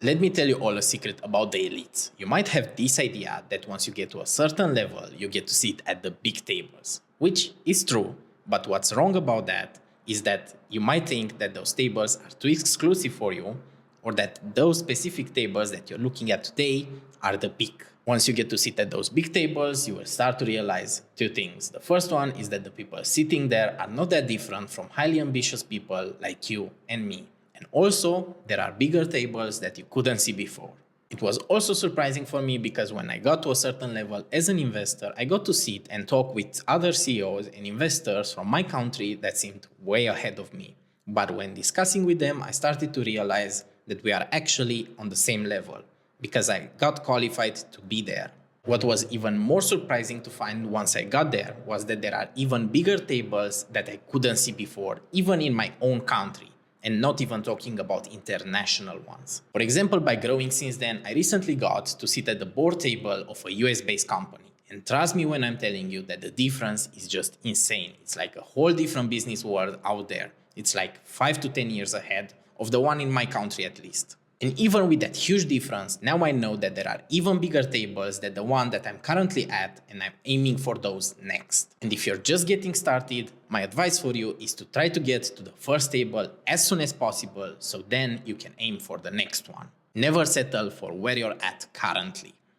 Let me tell you all a secret about the elites. You might have this idea that once you get to a certain level, you get to sit at the big tables, which is true, but what's wrong about that is that you might think that those tables are too exclusive for you, or that those specific tables that you're looking at today are the peak. Once you get to sit at those big tables, you will start to realize two things. The first one is that the people sitting there are not that different from highly ambitious people like you and me. And also, there are bigger tables that you couldn't see before. It was also surprising for me because when I got to a certain level as an investor, I got to sit and talk with other CEOs and investors from my country that seemed way ahead of me. But when discussing with them, I started to realize that we are actually on the same level because I got qualified to be there. What was even more surprising to find once I got there was that there are even bigger tables that I couldn't see before, even in my own country. And not even talking about international ones. For example, by growing since then, I recently got to sit at the board table of a US-based company. And trust me when I'm telling you that the difference is just insane. It's like a whole different business world out there. It's like 5 to 10 years ahead of the one in my country at least. And even with that huge difference, now I know that there are even bigger tables than the one that I'm currently at, and I'm aiming for those next. And if you're just getting started, my advice for you is to try to get to the first table as soon as possible, so then you can aim for the next one. Never settle for where you're at currently.